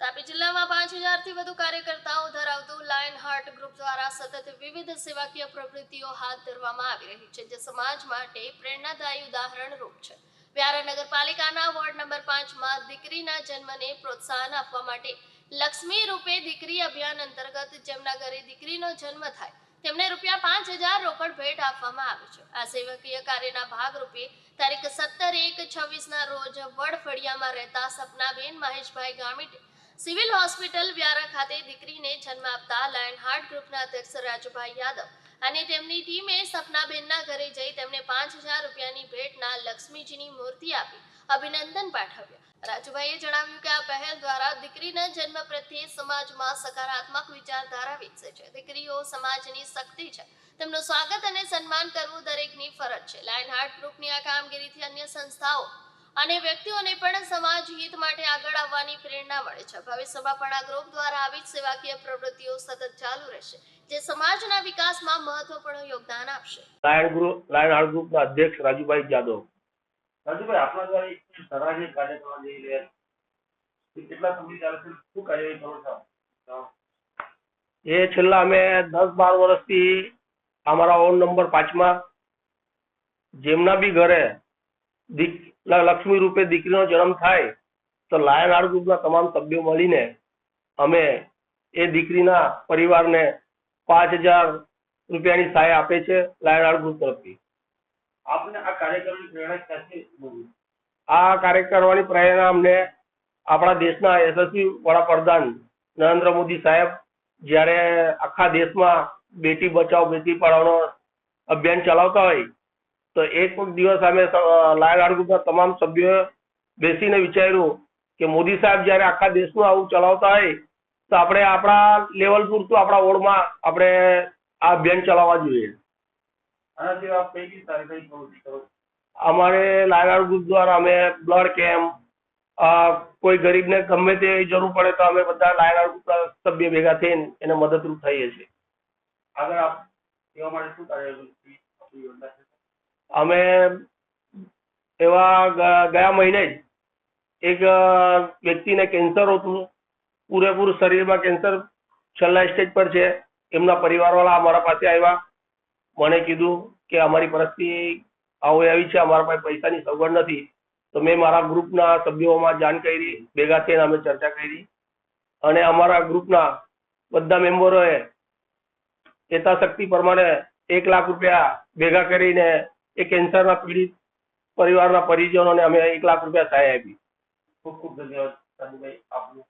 તાપી જિલ્લામાં 5000 થી વધુ કાર્યકર્તાઓ ધરાવતું લાયન હાર્ટ ગ્રુપ દ્વારા સતત વિવિધ સેવાકીય પ્રવૃત્તિઓ હાથ ધરવામાં આવી રહી છે, જે સમાજ માટે પ્રેરણાદાયી ઉદાહરણરૂપ છે. વ્યારા નગરપાલિકાના વોર્ડ નંબર 5માં દીકરીના જન્મને પ્રોત્સાહન આપવા માટે લક્ષ્મી રૂપે દીકરી અભિયાન અંતર્ગત જેમના ઘરે દીકરીનો જન્મ થાય તેમને ₹5000 રોકડ ભેટ આપવામાં આવે છે. આ સેવાકીય કાર્યના ભાગરૂપે તારીખ 17/1/26ના રોજ વડફળિયામાં રહેતા સપનાબેન મહેશભાઈ ગામિતે સિવિલ હોસ્પિટલ વ્યારા ખાતે દીકરીને જન્મ આપતા લાયન હાર્ટ ગ્રુપના અધ્યક્ષ રાજુભાઈ યાદવ અને તેમની ટીમે સપનાબેનના ઘરે જઈ તેમને ₹5000ની ભેટના લક્ષ્મીજીની મૂર્તિ આપી અભિનંદન પાઠવ્યા. રાજુભાઈએ જણાવ્યું કે આ પહેલ દ્વારા દીકરીના જન્મ પ્રત્યે સમાજમાં સકારાત્મક વિચારધારા વિકસે છે. દીકરીઓ સમાજની શક્તિ છે, તેમનું સ્વાગત અને સન્માન કરવું દરેકની ફરજ છે. લાયન હાર્ટ ગ્રુપની આ કામગીરીથી અન્ય સંસ્થાઓ અને વ્યક્તિઓને પણ સમાજ હિત માટે આગળ આવવાની પ્રેરણા મળે છે. ભવિષ્યમાં પણ આ ગ્રુપ દ્વારા આવી જ સેવાકીય પ્રવૃત્તિઓ સતત ચાલુ રહેશે, જે સમાજના વિકાસમાં મહત્વપૂર્ણ યોગદાન આપશે. લાયન હાર્ટ ગ્રુપના અધ્યક્ષ રાજુભાઈ યાદવ. રાજુભાઈ, આપણા દ્વારા એક સરાહનીય કાર્ય કરવા જઈ રહ્યા છે. કેટલા સમય ચાલશે? શું કાર્યવાહી કરો છો? એ છેલ્લા અમે 10-12 વર્ષથી અમારા વોર્ડ નંબર 5માં જેમના બી ઘરે લક્ષ્મી રૂપે દીકરીનો જન્મ થાય તો લાયન હાર્ટ ગ્રુપના તમામ સભ્યો મળીને અમે એ દીકરીના પરિવારને ₹5000ની સહાય આપે છે લાયન હાર્ટ ગ્રુપ તરફથી. આપને આ કાર્ય કરવાની પ્રેરણા ક્યાંથી મળી? આ કાર્ય કરવાની પ્રેરણા અમને આપણા દેશના યશસ્વી વડાપ્રધાન નરેન્દ્ર મોદી સાહેબ જ્યારે આખા દેશમાં બેટી બચાવો બેટી પઢાઓનો અભિયાન ચલાવતા હોય તો એક દિવસ અમે લાયન હાર્ટ ગ્રુપના તમામ સભ્યોએ બેસીને વિચાર્યું કે મોદી સાહેબ જ્યારે આખા દેશનું આવું ચલાવતા હોય તો આપણે આપણા લેવલ પૂરતું આપણા વોર્ડમાં આપણે આ અભિયાન ચલાવવા જોઈએ. આનાથી આપ કઈ કઈ પ્રવૃત્તિ કરો? અમારે લાયન હાર્ટ ગ્રુપ દ્વારા અમે બ્લડ કેમ્પ, કોઈ ગરીબને ગમે તે જરૂર પડે તો અમે બધા લાયન હાર્ટ ગ્રુપના સભ્ય ભેગા થઈને એને મદદરૂપ થઈએ છીએ. આગળ આપ એવા માટે શું કાર્ય? અમે એવા ગયા મહિને જ એક વ્યક્તિને કેન્સર હતું, પૂરેપૂરું શરીરમાં કેન્સર છેલ્લા સ્ટેજ પર છે. એમના પરિવારવાળા અમારા પાસે આવ્યા, મને કીધું કે અમારી પરિસ્થિતિ આવી છે, અમારા પાસે પૈસાની સગવડ નથી. તો મેં મારા ગ્રુપના સભ્યોમાં જાણ કરી, ભેગા થઈને અમે ચર્ચા કરી અને અમારા ગ્રુપના બધા મેમ્બરોએ યથાશક્તિ પ્રમાણે ₹1,00,000 ભેગા કરીને એ કેન્સરના પીડિત પરિવારના પરિજનોને અમે ₹1,00,000 સહાય આપી. ખૂબ ખૂબ ધન્યવાદ રાજુભાઈ આપનું.